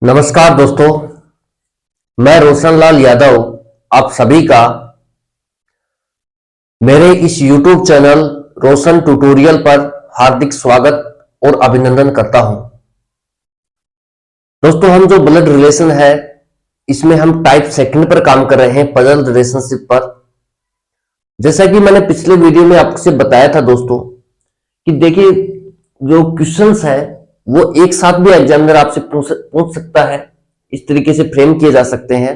नमस्कार दोस्तों, मैं रोशन लाल यादव आप सभी का मेरे इस YouTube चैनल रोशन ट्यूटोरियल पर हार्दिक स्वागत और अभिनंदन करता हूं। दोस्तों, हम जो ब्लड रिलेशन है इसमें हम टाइप सेकंड पर काम कर रहे हैं, पजल रिलेशनशिप पर। जैसा कि मैंने पिछले वीडियो में आपसे बताया था दोस्तों कि देखिए, जो क्वेश्चंस है वो एक साथ भी एग्जामिनर आपसे पूछ सकता है। इस तरीके से फ्रेम किए जा सकते हैं,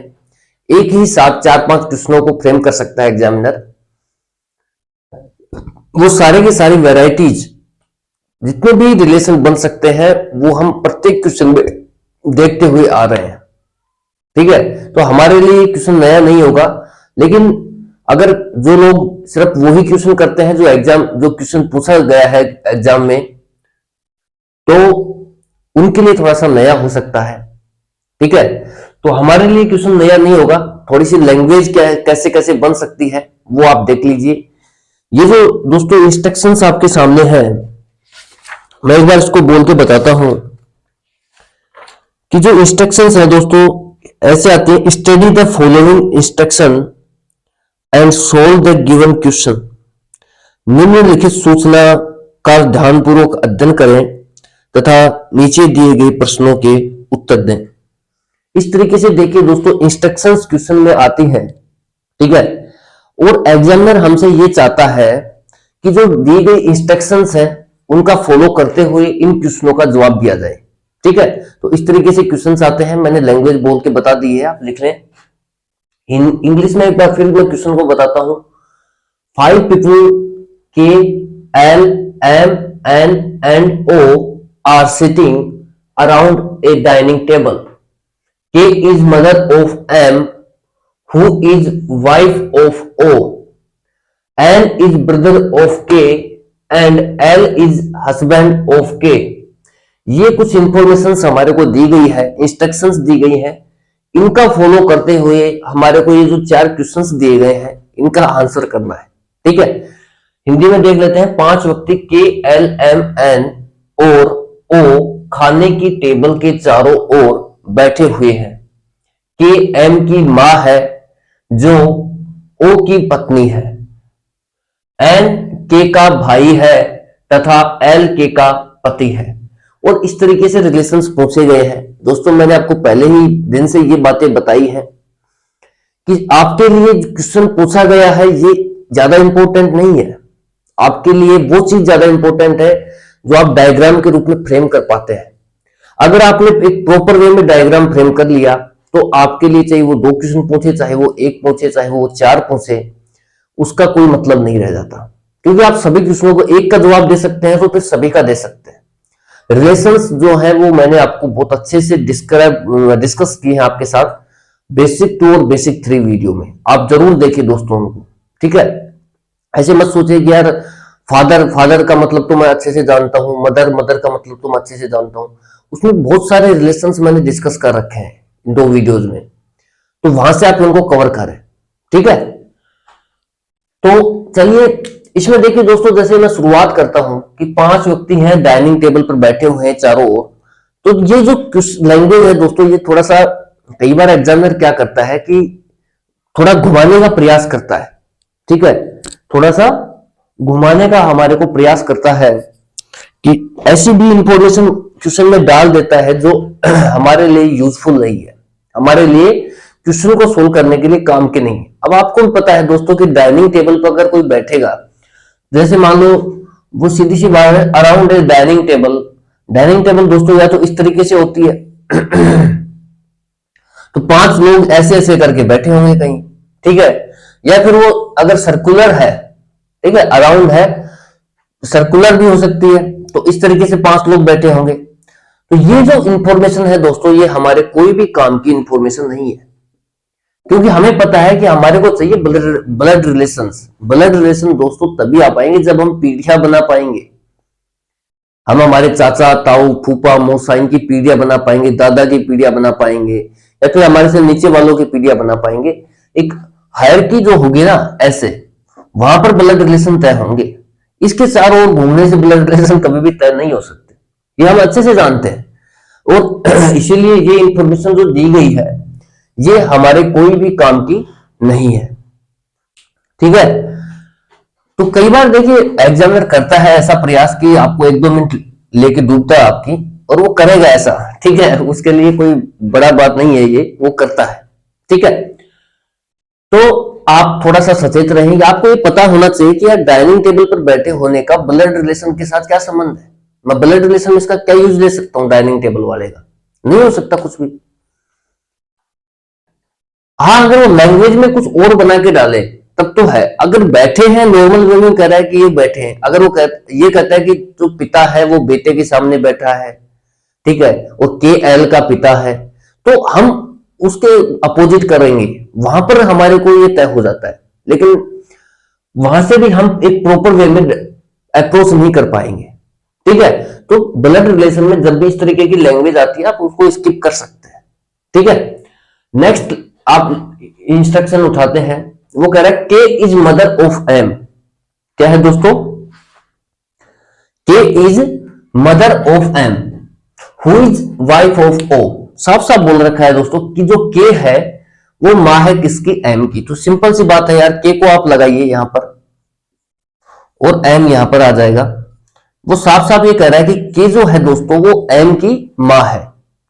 एक ही साथ 4-5 क्वेश्चनों को फ्रेम कर सकता है एग्जामिनर। वो सारे की सारी वैरायटीज जितने भी रिलेशन बन सकते हैं वो हम प्रत्येक क्वेश्चन में देखते हुए आ रहे हैं। ठीक है, तो हमारे लिए क्वेश्चन नया नहीं होगा, लेकिन अगर जो लोग सिर्फ वही क्वेश्चन करते हैं जो क्वेश्चन पूछा गया है एग्जाम में, तो उनके लिए थोड़ा सा नया हो सकता है। ठीक है, तो हमारे लिए क्वेश्चन नया नहीं होगा, थोड़ी सी लैंग्वेज क्या है, कैसे कैसे बन सकती है वो आप देख लीजिए। ये जो दोस्तों इंस्ट्रक्शंस आपके सामने है, मैं एक बार इसको बोल के बताता हूं कि जो इंस्ट्रक्शंस है दोस्तों ऐसे आते हैं। Study the following instruction and solve the given question. निम्नलिखित सूचना का ध्यानपूर्वक अध्ययन करें तथा नीचे दिए गए प्रश्नों के उत्तर दें। इस तरीके से देखिए दोस्तों, इंस्ट्रक्शंस क्वेश्चन में आती हैं। ठीक है, और एग्जामिनर हमसे ये चाहता है कि जो दी गई इंस्ट्रक्शंस है उनका फॉलो करते हुए इन क्वेश्चनों का जवाब दिया जाए। ठीक है, तो इस तरीके से क्वेश्चंस आते हैं। मैंने लैंग्वेज बोल के बता दी है, आप लिख लें। इंग्लिश में एक बार फिर मैं क्वेश्चन को बताता हूं। 5 people K, L, M, N and O are sitting around a dining table. K is mother of M, who is wife of O. N is brother of K and L is husband of K. ये कुछ information हमारे को दी गई है, instructions दी गई है। इनका follow करते हुए हमारे को ये जो 4 क्वेश्चंस दिए गए हैं इनका आंसर करना है। ठीक है, हिंदी में देख लेते हैं। 5 व्यक्ति K, L, M, N और O खाने की टेबल के चारों ओर बैठे हुए हैं। K M की मां है जो O की पत्नी है। N K का भाई है तथा L K का पति है। और इस तरीके से रिलेशंस पूछे गए हैं। दोस्तों, मैंने आपको पहले ही दिन से ये बातें बताई हैं कि आपके लिए क्वेश्चन पूछा गया है ये ज्यादा इंपॉर्टेंट नहीं है। आपके लिए वो चीज ज्यादा इंपॉर्टेंट है जो आप डायग्राम के रूप में फ्रेम कर पाते हैं। अगर आपने एक प्रॉपर वे में डायग्राम फ्रेम कर लिया तो आपके लिए चाहे वो 2 क्वेश्चन पूछे, चाहे वो 1 पूछे, चाहे वो 4 पूछे, उसका कोई मतलब नहीं रह जाता। क्योंकि आप सभी क्वेश्चनों को एक का जवाब दे सकते हैं तो फिर सभी का दे सकते हैं। रिलेशंस जो है वो मैंने आपको बहुत अच्छे से डिस्कस किए हैं आपके साथ बेसिक 2 और बेसिक 3 वीडियो में। आप जरूर देखिए दोस्तों उनको। ठीक है, ऐसे मत सोचिए कि यार फादर का मतलब तो मैं अच्छे से जानता हूं, मदर का मतलब तो मैं अच्छे से जानता हूं। उसमें बहुत सारे रिलेशंस मैंने डिस्कस कर रखे हैं इन 2 वीडियोज में, तो वहां से आप उनको कवर करें। ठीक है, तो चलिए इसमें देखिए दोस्तों, जैसे मैं शुरुआत करता हूं कि 5 व्यक्ति हैं, डाइनिंग टेबल पर बैठे हुए हैं चारों ओर। तो ये जो लैंग्वेज है दोस्तों, ये थोड़ा सा कई बार एग्जामिनर क्या करता है कि थोड़ा घुमाने का प्रयास करता है। ठीक है, थोड़ा सा घुमाने का हमारे को प्रयास करता है कि ऐसी भी इंफॉर्मेशन क्वेश्चन में डाल देता है जो हमारे लिए यूजफुल नहीं है, हमारे लिए क्वेश्चन को सोल्व करने के लिए काम के नहीं है। अब आपको भी पता है दोस्तों कि डाइनिंग टेबल पर अगर कोई बैठेगा, जैसे मान लो वो सीधी सी बात है, around a dining table. Dining table दोस्तों या तो इस तरीके से होती है तो 5 लोग ऐसे ऐसे करके बैठे होंगे कहीं। ठीक है, या फिर वो अगर सर्कुलर है, ठीक है, अराउंड है, सर्कुलर भी हो सकती है, तो इस तरीके से 5 लोग बैठे होंगे। तो ये जो इंफॉर्मेशन है दोस्तों, ये हमारे कोई भी काम की इंफॉर्मेशन नहीं है, क्योंकि हमें पता है कि हमारे को चाहिए ब्लड रिलेशंस। ब्लड रिलेशन दोस्तों तभी आ पाएंगे जब हम पीढ़ियां बना पाएंगे। हम हमारे चाचा, ताऊ, फूफा, मौसा इनकी पीढ़ियां बना पाएंगे, दादा की पीढ़ियां बना पाएंगे, या फिर हमारे से नीचे वालों की पीढ़ियां बना पाएंगे। एक हायरार्की जो होगी ना, ऐसे वहां पर ब्लड रिलेशन तय होंगे। इसके चारों ओर घूमने से ब्लड रिलेशन कभी भी तय नहीं हो सकते, ये हम अच्छे से जानते हैं। और इसीलिए ये इंफॉर्मेशन जो दी गई है ये हमारे कोई भी काम की नहीं है। ठीक है, तो कई बार देखिए एग्जामिनर करता है ऐसा प्रयास कि आपको 1-2 मिनट लेके डूबता है आपकी, और वो करेगा ऐसा। ठीक है, उसके लिए कोई बड़ा बात नहीं है, ये वो करता है। ठीक है, तो आप थोड़ा सा सचेत रहेंगे। आपको ये पता होना चाहिए कि यार डाइनिंग टेबल पर बैठे होने का ब्लड रिलेशन के साथ क्या संबंध है। मैं ब्लड रिलेशन में इसका क्या यूज ले सकता हूं डाइनिंग टेबल वाले का? नहीं हो सकता कुछ भी। हाँ, अगर वो लैंग्वेज में कुछ और बना के डाले तब तो है। अगर बैठे हैं नॉर्मल वे में कह रहा है कि ये बैठे हैं, अगर वो ये कहता है कि जो पिता है वो बेटे के सामने बैठा है, ठीक है, और के एल का पिता है, तो हम उसके अपोजिट करेंगे, वहां पर हमारे को ये तय हो जाता है। लेकिन वहां से भी हम एक प्रॉपर वे में अप्रोच नहीं कर पाएंगे। ठीक है, तो ब्लड रिलेशन में जब भी इस तरीके की लैंग्वेज आती है आप उसको स्किप कर सकते हैं। ठीक है, नेक्स्ट आप इंस्ट्रक्शन उठाते हैं, वो कह रहा है के इज मदर ऑफ एम। क्या है दोस्तों? K is mother of M who is wife of O. साफ साफ बोल रखा है दोस्तों कि जो के है वो मां है किसकी? एम की। तो सिंपल सी बात है यार, के को आप लगाइए यहां पर और एम यहां पर आ जाएगा। वो साफ साफ ये कह रहा है कि के जो है दोस्तों वो एम की मां है।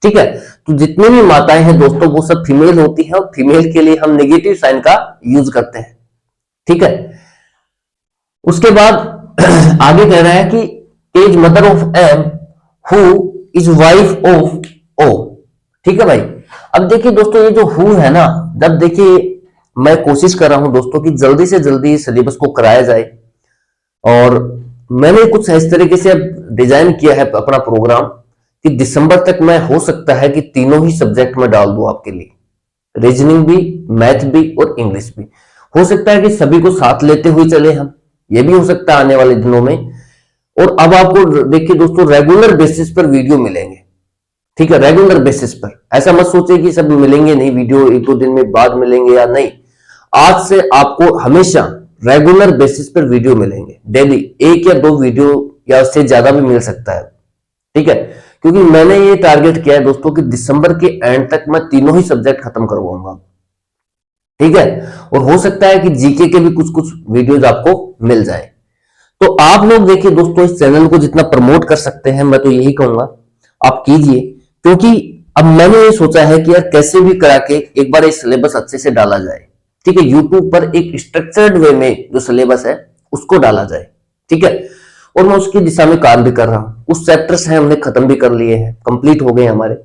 ठीक है, तो जितनी भी माताएं हैं दोस्तों वो सब फीमेल होती हैं, और फीमेल के लिए हम नेगेटिव साइन का यूज करते हैं। ठीक है, उसके बाद आगे कह रहा है कि is mother of M who is wife of O. ठीक है भाई, अब देखिए दोस्तों ये जो हु है ना, जब देखिए मैं कोशिश कर रहा हूं दोस्तों कि जल्दी से जल्दी सिलेबस को कराया जाए, और मैंने कुछ इस तरीके से अब डिजाइन किया है अपना प्रोग्राम कि दिसंबर तक मैं हो सकता है कि तीनों ही सब्जेक्ट में डाल दूं आपके लिए, रीजनिंग भी, मैथ भी और इंग्लिश भी। हो सकता है कि सभी को साथ लेते हुए चले हम, ये भी हो सकता है आने वाले दिनों में। और अब आपको देखिए दोस्तों रेगुलर बेसिस पर वीडियो मिलेंगे। ठीक है, रेगुलर बेसिस पर, ऐसा मत सोचिए कि सब मिलेंगे नहीं वीडियो, 1-2 दिन में बाद मिलेंगे या नहीं। आज से आपको हमेशा रेगुलर बेसिस पर वीडियो मिलेंगे, डेली 1 या 2 वीडियो या उससे ज्यादा भी मिल सकता है। ठीक है, क्योंकि मैंने ये टारगेट किया है दोस्तों कि दिसंबर के एंड तक मैं तीनों ही सब्जेक्ट खत्म करवाऊंगा। ठीक है, और हो सकता है कि जीके के भी कुछ कुछ वीडियोज आपको मिल जाए। तो आप लोग देखिए दोस्तों इस चैनल को जितना प्रमोट कर सकते हैं मैं तो यही कहूंगा आप कीजिए, क्योंकि अब मैंने ये सोचा है कि यार कैसे भी करा के एक बार ये सिलेबस अच्छे से डाला जाए। ठीक है, यूट्यूब पर एक स्ट्रक्चर्ड वे में जो सिलेबस है उसको डाला जाए। ठीक है, और मैं उसकी दिशा में काम भी कर रहा हूं। कुछ चैप्टर्स हैं हमने खत्म भी कर लिए हैं, कंप्लीट हो गए हमारे,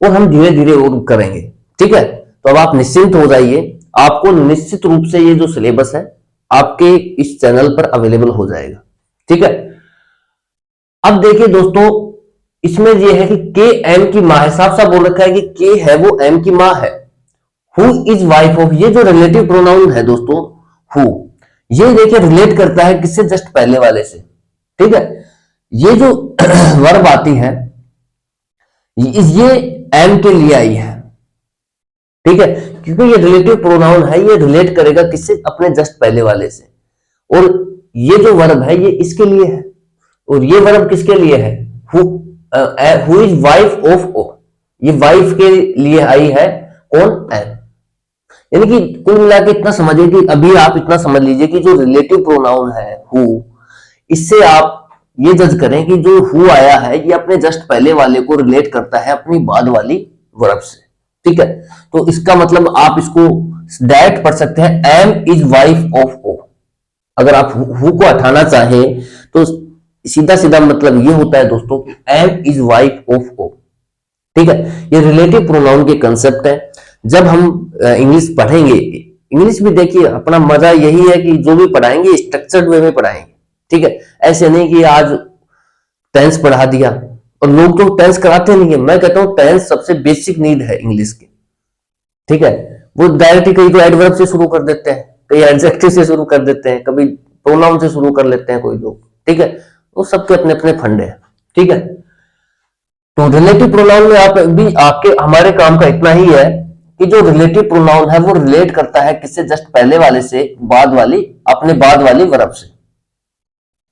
और हम धीरे धीरे और करेंगे। ठीक है, तो अब आप निश्चिंत हो जाइए, आपको निश्चित रूप से ये जो सिलेबस है आपके इस चैनल पर अवेलेबल हो जाएगा। ठीक है, अब देखिए दोस्तों इसमें ये है कि के एम की मां है, साफ साफ बोल रखा है कि के है वो एम की मां है। हु इज वाइफ ऑफ, ये जो रिलेटिव प्रोनाउन है दोस्तों हु, ये देखिए रिलेट करता है किससे? जस्ट पहले वाले से। ठीक है, ये जो वर्ब आती है ये एम के लिए आई है। ठीक है, क्योंकि ये रिलेटिव प्रोनाउन है, ये रिलेट करेगा किससे? अपने जस्ट पहले वाले से। और ये जो वर्ब है ये इसके लिए है, और ये वर्ब किसके लिए है? Who is wife of O, ये वाइफ के लिए आई है। कौन? एम। यानी कि कुल मिला के इतना समझिए कि अभी आप इतना समझ लीजिए कि जो रिलेटिव प्रोनाउन है हु, इससे आप ये जज करें कि जो हु आया है ये अपने जस्ट पहले वाले को रिलेट करता है अपनी बाद वाली वर्ब से। ठीक है, तो इसका मतलब आप इसको डायरेक्ट पढ़ सकते हैं M is wife of O. अगर आप हु को हटाना चाहें तो सीधा सीधा मतलब ये होता है दोस्तों कि M is wife of O. ठीक है, ये रिलेटिव प्रोनाउन के कंसेप्ट है। जब हम इंग्लिश पढ़ेंगे, इंग्लिश भी देखिए अपना मजा यही है कि जो भी पढ़ाएंगे स्ट्रक्चर्ड वे में पढ़ाएंगे। ठीक है, ऐसे नहीं कि आज टेंस पढ़ा दिया, और लोग तो टेंस कराते नहीं है। मैं कहता हूं टेंस सबसे बेसिक नीड है इंग्लिश की। ठीक है, वो डायरेक्टली कहीं तो एडवर्ब से शुरू कर देते हैं, कहीं एडजेक्टिव से शुरू कर देते हैं, कभी प्रोनाउन से शुरू कर लेते हैं कोई लोग। ठीक है, वो सबके अपने अपने फंडे हैं। ठीक है, तो रिलेटिव प्रोनाउन में आप भी आपके हमारे काम का इतना ही है कि जो रिलेटिव प्रोनाउन है वो रिलेट करता है किससे? जस्ट पहले वाले से बाद वाली, अपने बाद वाली वर्ब से।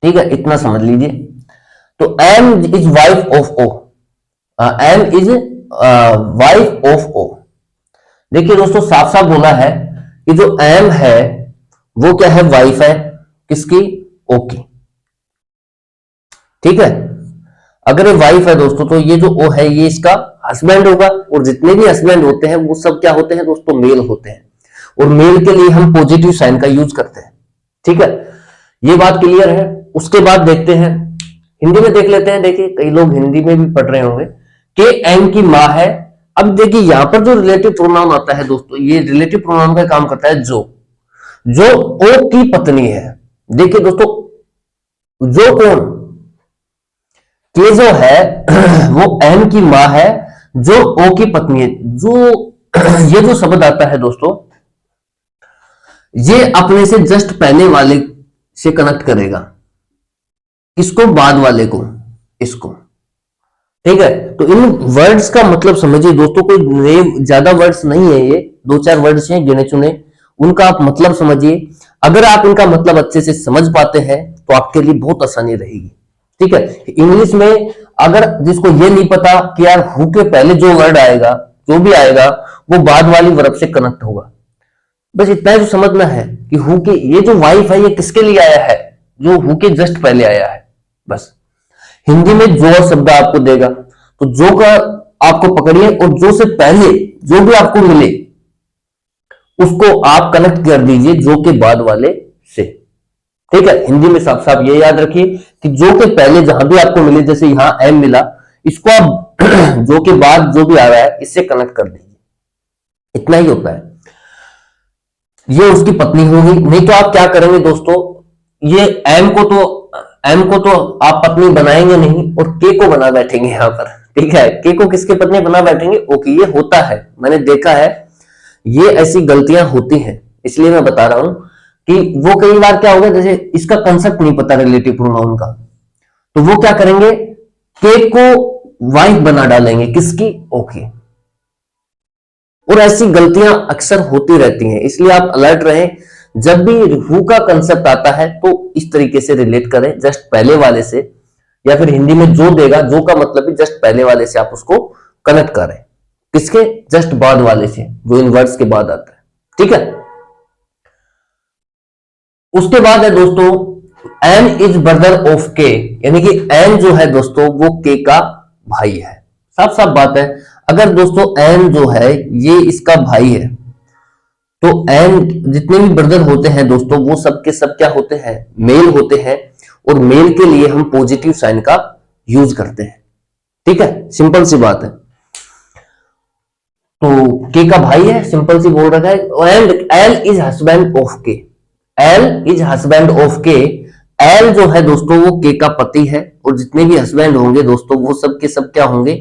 ठीक है, इतना समझ लीजिए। तो M is wife of O, M is wife of O. देखिए दोस्तों, साफ साफ बोला है कि जो एम है वो क्या है, वाइफ है किसकी, ओ की। ठीक है, अगर ये वाइफ है दोस्तों तो ये जो ओ है ये इसका हस्बैंड होगा, और जितने भी हस्बैंड होते हैं वो सब क्या होते हैं दोस्तों, मेल होते हैं, और मेल के लिए हम पॉजिटिव साइन का यूज करते हैं। ठीक है, ये बात क्लियर है। उसके बाद देखते हैं, हिंदी में देख लेते हैं। देखिए कई लोग हिंदी में भी पढ़ रहे होंगे कि एम की मां है। अब देखिए यहां पर जो रिलेटिव प्रोनाउन आता है दोस्तों, ये रिलेटिव प्रोनाउन का काम करता है जो ओ की पत्नी है। देखिए दोस्तों, जो कौन, के जो है वो एम की मां है, जो ओ की पत्नी है। जो ये जो शब्द आता है दोस्तों, ये अपने से जस्ट पहले वाले से कनेक्ट करेगा, इसको बाद वाले को, इसको। ठीक है, तो इन वर्ड्स का मतलब समझिए दोस्तों, कोई नए ज्यादा वर्ड्स नहीं है, ये दो चार वर्ड्स हैं गिने चुने, उनका आप मतलब समझिए। अगर आप इनका मतलब अच्छे से समझ पाते हैं तो आपके लिए बहुत आसानी रहेगी। ठीक है, इंग्लिश में अगर जिसको ये नहीं पता कि यार हु के पहले जो वर्ड आएगा, जो भी आएगा वो बाद वाली वर्ब से कनेक्ट होगा, बस इतना ही तो समझना है कि हु के, ये जो वाइफ है ये किसके लिए आया है, जो हु के जस्ट पहले आया है। बस हिंदी में जो शब्द आपको देगा तो जो का आपको पकड़िए, और जो से पहले जो भी आपको मिले उसको आप कनेक्ट कर दीजिए जो के बाद वाले से। ठीक है, हिंदी में साफ साफ ये याद रखिए कि जो के पहले जहां भी आपको मिले, जैसे यहां एम मिला, इसको आप जो के बाद जो भी आ रहा है इससे कनेक्ट कर दीजिए, इतना ही होता है। ये उसकी पत्नी होगी। नहीं तो आप क्या करेंगे दोस्तों, ये एम को तो आप पत्नी बनाएंगे नहीं और के को बना बैठेंगे यहां पर। ठीक है, के को किसके पत्नी बना बैठेंगे, ओके। ये होता है, मैंने देखा है, ये ऐसी गलतियां होती हैं, इसलिए मैं बता रहा हूं कि वो कई बार क्या होगा, जैसे इसका कंसेप्ट नहीं पता रिलेटिव प्रोनाउन का, तो वो क्या करेंगे, के को वाइफ बना डालेंगे किसकी, ओके। और ऐसी गलतियां अक्सर होती रहती हैं, इसलिए आप अलर्ट रहें। जब भी हु का कंसेप्ट आता है तो इस तरीके से रिलेट करें, जस्ट पहले वाले से, या फिर हिंदी में जो देगा, जो का मतलब भी जस्ट पहले वाले से आप उसको कनेक्ट करें, किसके, जस्ट बाद वाले से, जो इन वर्ड्स के बाद आता है। ठीक है, उसके बाद है दोस्तों, एन इज ब्रदर ऑफ के, यानी कि एन जो है दोस्तों वो के का भाई है। साफ साफ बात है, अगर दोस्तों एन जो है ये इसका भाई है, तो एन जितने भी ब्रदर होते हैं दोस्तों वो सब के सब क्या होते हैं, मेल होते हैं, और मेल के लिए हम पॉजिटिव साइन का यूज करते हैं। ठीक है, सिंपल सी बात है। तो के का भाई है, सिंपल सी बोल रखा है, and L is husband of के, एल इज हस्बैंड ऑफ के। एल जो है दोस्तों वो के का पति है, और जितने भी हस्बैंड होंगे दोस्तों वो सब के सब क्या होंगे,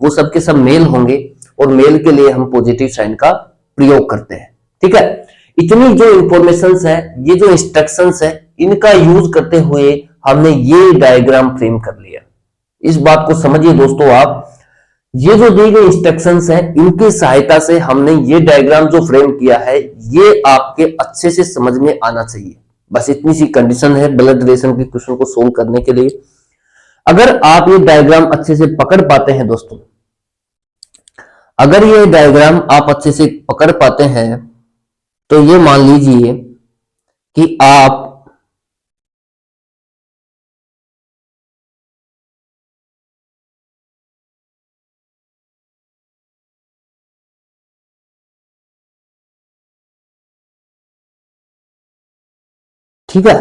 वो सब के सब मेल होंगे, और मेल के लिए हम पॉजिटिव साइन का प्रयोग करते हैं। ठीक है, इतनी जो इंफॉर्मेशन है, ये जो इंस्ट्रक्शंस है, इनका यूज करते हुए हमने ये डायग्राम फ्रेम कर लिया। इस बात को समझिए दोस्तों आप, ये जो दी गई इंस्ट्रक्शंस हैं इनकी सहायता से हमने ये डायग्राम जो फ्रेम किया है, ये आपके अच्छे से समझ में आना चाहिए। बस इतनी सी कंडीशन है ब्लड रिलेशन के क्वेश्चन को सोल्व करने के लिए। अगर आप ये डायग्राम अच्छे से पकड़ पाते हैं दोस्तों, अगर ये डायग्राम आप अच्छे से पकड़ पाते हैं तो ये मान लीजिए कि आप ठीक है,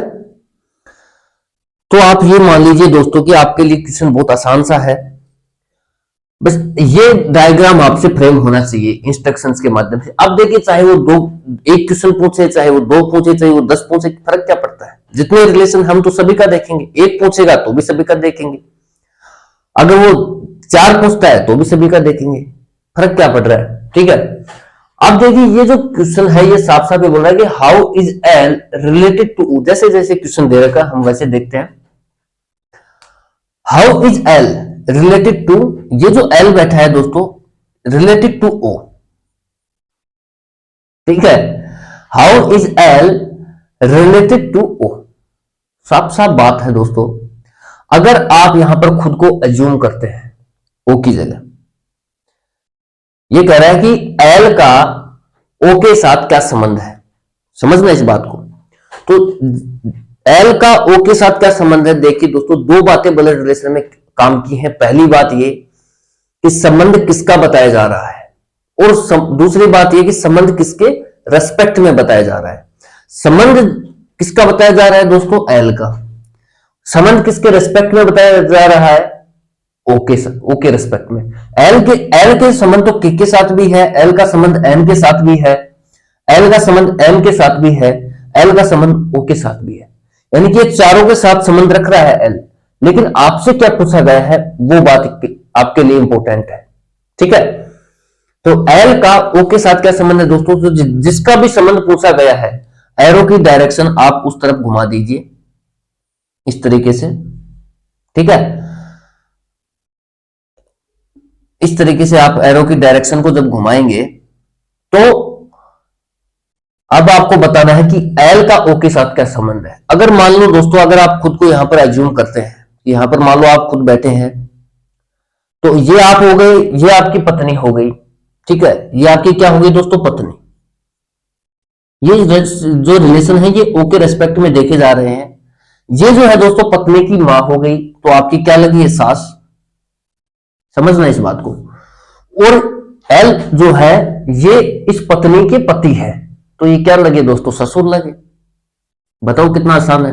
तो आप ये मान लीजिए दोस्तों कि आपके लिए क्वेश्चन बहुत आसान सा है। बस ये डायग्राम आपसे फ्रेम होना चाहिए इंस्ट्रक्शंस के माध्यम से। अब देखिए, चाहे वो एक क्वेश्चन पूछे, चाहे वो दो पूछे, चाहे वो 10 पूछे, फर्क क्या पड़ता है, जितने रिलेशन हम तो सभी का देखेंगे। एक पूछेगा तो भी सभी का देखेंगे, अगर वो 4 पूछता है तो भी सभी का देखेंगे, फर्क क्या पड़ रहा है। ठीक है, अब देखिए ये जो क्वेश्चन है ये साफ साफ ये बोल रहा है कि how is L related to, जैसे जैसे क्वेश्चन दे रखा हम वैसे देखते हैं। How is L related to, ये जो एल बैठा है दोस्तों रिलेटेड टू ओ। ठीक है, how is L related to O, साफ साफ बात है दोस्तों। अगर आप यहां पर खुद को एज्यूम करते हैं ओ की जगह। ये कह रहा है कि एल का ओ के साथ क्या संबंध है, समझना इस बात को। तो एल का ओ के साथ क्या संबंध है, देखिए दोस्तों दो बातें ब्लड रिलेशन में काम की हैं। पहली बात ये कि संबंध किसका बताया जा रहा है, और दूसरी बात ये कि संबंध किसके रेस्पेक्ट में बताया जा रहा है। संबंध किसका बताया जा रहा है दोस्तों, एल का। संबंध किसके रेस्पेक्ट में बताया जा रहा है, ओ के रेस्पेक्ट में। एल के संबंध तो के साथ भी है, एल का संबंध एम के साथ भी है, एल का संबंध एम के साथ भी है, एल का संबंध ओ के साथ भी है। यानी कि चारों के साथ संबंध रख रहा है एल। लेकिन आपसे क्या पूछा गया है वो बात आपके लिए इंपॉर्टेंट है, ठीक है। तो एल का ओ के साथ क्या संबंध है दोस्तों, तो जिसका भी संबंध पूछा गया है एरो की डायरेक्शन आप उस तरफ घुमा दीजिए इस तरीके से, ठीक है। इस तरीके से आप एरो की डायरेक्शन को जब घुमाएंगे तो अब आपको बताना है कि एल का ओ के साथ क्या संबंध है। अगर मान लो दोस्तों, अगर आप खुद को यहां पर एज्यूम करते हैं, यहां पर मान लो आप खुद बैठे हैं, तो ये आप हो गए, ये आपकी पत्नी हो गई, ठीक है। ये आपकी क्या हो गई दोस्तों, पत्नी। ये जो रिलेशन है ये ओ के रेस्पेक्ट में देखे जा रहे हैं। ये जो है दोस्तों पत्नी की मां हो गई, तो आपकी क्या लगी है, सास। समझना इस बात को। और एल जो है ये इस पत्नी के पति है, तो ये क्या लगे दोस्तों, ससुर लगे। बताओ कितना आसान है।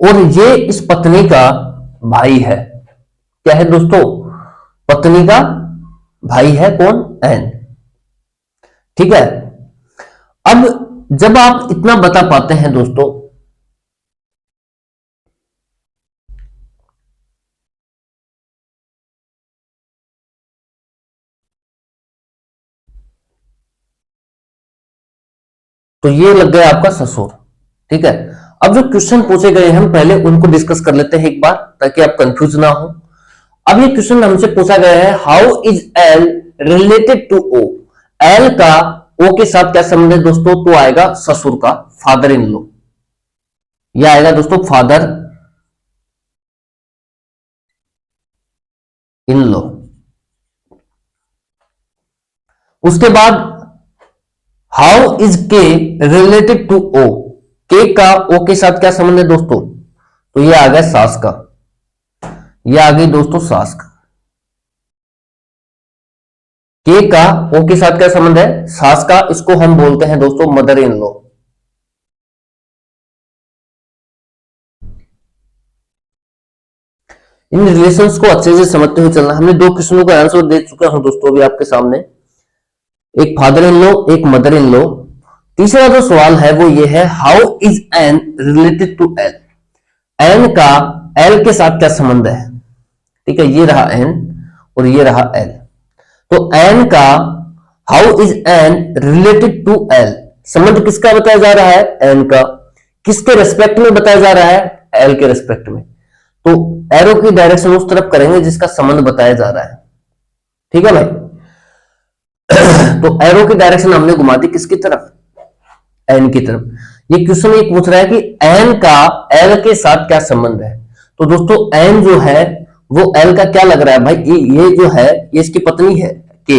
और ये इस पत्नी का भाई है, क्या है दोस्तों, पत्नी का भाई है कौन, एन, ठीक है। अब जब आप इतना बता पाते हैं दोस्तों, तो ये लग गया आपका ससुर, ठीक है। अब जो क्वेश्चन पूछे गए हैं हम पहले उनको डिस्कस कर लेते हैं एक बार, ताकि आप कंफ्यूज ना हो। अब ये क्वेश्चन हमसे पूछा गया है, how is L related to O. L का ओ के साथ क्या संबंध है दोस्तों, तो आएगा ससुर का, फादर इन लॉ। यह आएगा दोस्तों फादर इन लॉ। उसके बाद हाउ इज के रिलेटेड टू ओ। के का ओ के साथ क्या संबंध है दोस्तों, तो ये आ गया सास का, ये आ गई दोस्तों सास का। के का ओ के साथ क्या संबंध है, सास का। इसको हम बोलते हैं दोस्तों mother in law. In relations को अच्छे से समझते हुए चलना। हमने दो क्वेश्चनों का आंसर दे चुका हूं दोस्तों अभी आपके सामने, एक फादर इन लॉ, एक मदर इन लॉ। तीसरा जो सवाल है वो ये है, how is N related to L. N का एल के साथ क्या संबंध है, ठीक है। ये रहा एन और ये रहा एल। तो एन का how is N related to L, संबंध किसका बताया जा रहा है, एन का। किसके रेस्पेक्ट में बताया जा रहा है, एल के रेस्पेक्ट में। तो एरो की डायरेक्शन उस तरफ करेंगे जिसका संबंध बताया जा रहा है, ठीक है भाई। तो एरो की डायरेक्शन हमने घुमा दी किसकी तरफ, एन की तरफ। ये क्वेश्चन ये पूछ रहा है कि एन का एल के साथ क्या संबंध है। तो दोस्तों एन जो है वो एल का क्या लग रहा है भाई, ये जो है ये इसकी पत्नी है के,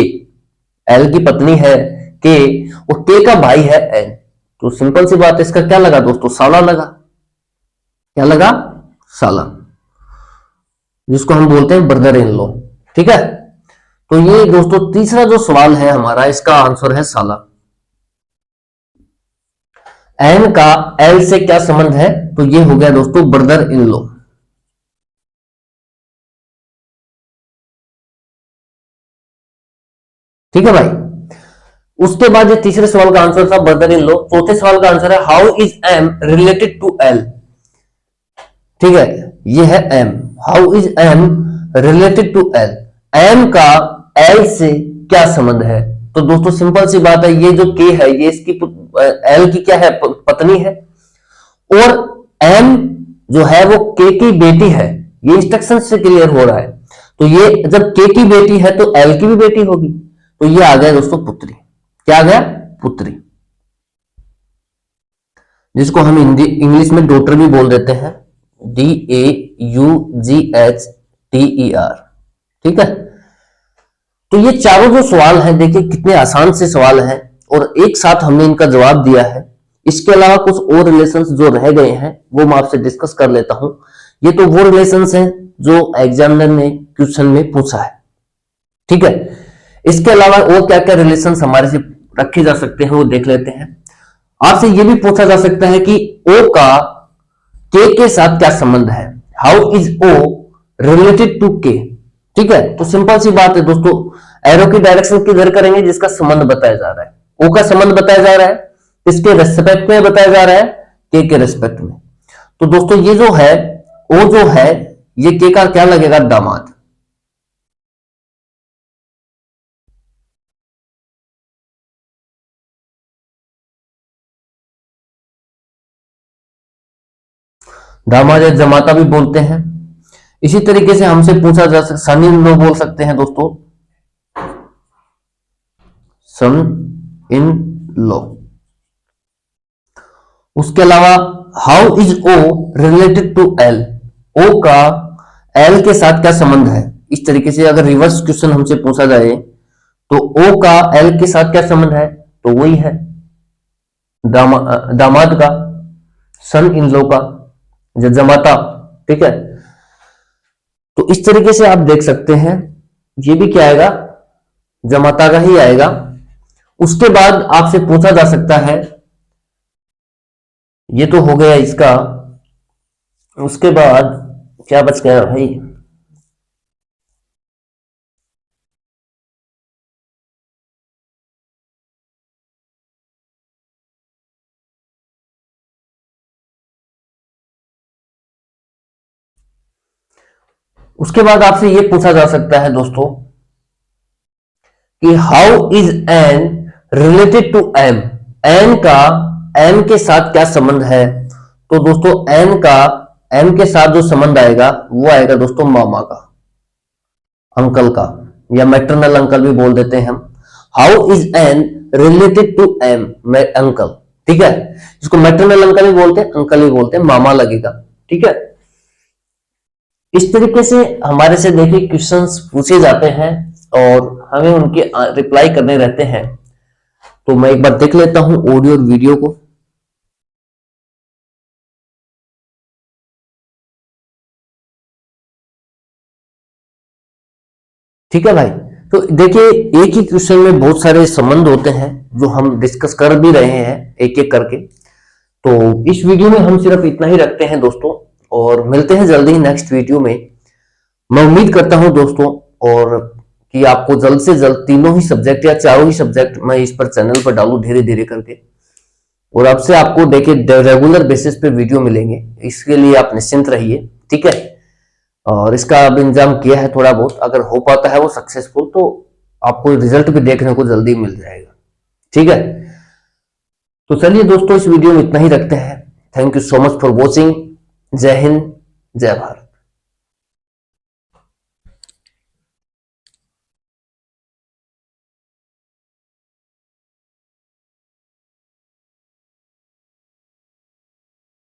एल की पत्नी है के, और के का भाई है एन। तो सिंपल सी बात है, इसका क्या लगा दोस्तों, साला लगा। क्या लगा, साला, जिसको हम बोलते हैं ब्रदर इन लॉ, ठीक है। तो ये दोस्तों तीसरा जो सवाल है हमारा, इसका आंसर है साला। एन का एल से क्या संबंध है, तो ये हो गया दोस्तों ब्रदर इन लॉ। ठीक है भाई। उसके बाद ये तीसरे सवाल का आंसर था ब्रदर इन लॉ। चौथे सवाल का आंसर है, how is M related to L. ठीक है, ये है M, how is M related to L. M का एल से क्या संबंध है, तो दोस्तों सिंपल सी बात है, ये जो के है ये इसकी एल की क्या है, पत्नी है। और एम जो है वो के की बेटी है, ये इंस्ट्रक्शन से क्लियर हो रहा है। तो ये जब के की बेटी है तो एल की भी बेटी होगी, तो ये आ गया दोस्तों पुत्री। क्या आ गया, पुत्री, जिसको हम हिंदी इंग्लिश में डॉटर भी बोल देते हैं, DAUGH, TER। ठीक है, तो ये चारों जो सवाल हैं, देखिए कितने आसान से सवाल हैं और एक साथ हमने इनका जवाब दिया है। इसके अलावा कुछ और रिलेशंस जो रह गए हैं वो मैं आपसे डिस्कस कर लेता हूं। ये तो वो रिलेशंस हैं जो एग्जामिनर ने क्वेश्चन में पूछा है। ठीक है, इसके अलावा और क्या क्या रिलेशंस हमारे से रखे जा सकते हैं वो देख लेते हैं। आपसे ये भी पूछा जा सकता है कि O का K के साथ क्या संबंध है। How is O related to K। ठीक है, तो सिंपल सी बात है दोस्तों, एरो की डायरेक्शन किधर करेंगे जिसका संबंध बताया जा रहा है। O का संबंध बताया जा रहा है, इसके रेस्पेक्ट में बताया जा रहा है, K के रेस्पेक्ट में। तो दोस्तों ये जो है O जो है ये K का क्या लगेगा, दामाद। दामाद या जमाता भी बोलते हैं। इसी तरीके से हमसे पूछा जा सकता, सन इन लॉ बोल सकते हैं दोस्तों, सन इन लॉ। उसके अलावा how is O related to L। O का L के साथ क्या संबंध है। इस तरीके से अगर रिवर्स क्वेश्चन हमसे पूछा जाए तो O का L के साथ क्या संबंध है, तो वही है दामाद का, सन इन लॉ का, जमाता। ठीक है, तो इस तरीके से आप देख सकते हैं, ये भी क्या आएगा, जमाता का ही आएगा। उसके बाद आपसे पूछा जा सकता है, ये तो हो गया इसका, उसके बाद क्या बच गया भाई, उसके बाद आपसे ये पूछा जा सकता है दोस्तों कि how is N related to M. N का एम के साथ क्या संबंध है। तो दोस्तों एन का एम के साथ जो संबंध आएगा वो आएगा दोस्तों मामा का, अंकल का, या मैटरनल अंकल भी बोल देते हैं हम। How is N related to M, uncle. ठीक है, इसको मैटरनल अंकल भी बोलते हैं, अंकल भी बोलते हैं, मामा लगेगा। ठीक है, इस तरीके से हमारे से देखिए क्वेश्चंस पूछे जाते हैं और हमें उनके रिप्लाई करने रहते हैं। तो मैं एक बार देख लेता हूं ऑडियो और वीडियो को। ठीक है भाई, तो देखिए एक ही क्वेश्चन में बहुत सारे संबंध होते हैं जो हम डिस्कस कर भी रहे हैं एक एक करके। तो इस वीडियो में हम सिर्फ इतना ही रखते हैं दोस्तों, और मिलते हैं जल्दी ही नेक्स्ट वीडियो में। मैं उम्मीद करता हूं दोस्तों और कि आपको जल्द से जल्द तीनों ही सब्जेक्ट या चारों ही सब्जेक्ट मैं इस पर चैनल पर डालूं धीरे धीरे करके, और अब से आपको देखिए रेगुलर बेसिस पे वीडियो मिलेंगे। इसके लिए आप निश्चिंत रहिए। ठीक है, और इसका अब इंतजाम किया है थोड़ा बहुत, अगर हो पाता है वो सक्सेसफुल तो आपको रिजल्ट भी देखने को जल्दी मिल जाएगा। ठीक है, तो चलिए दोस्तों इस वीडियो में इतना ही रखते हैं। Thank you so much for watching. जय हिंद, जय भारत।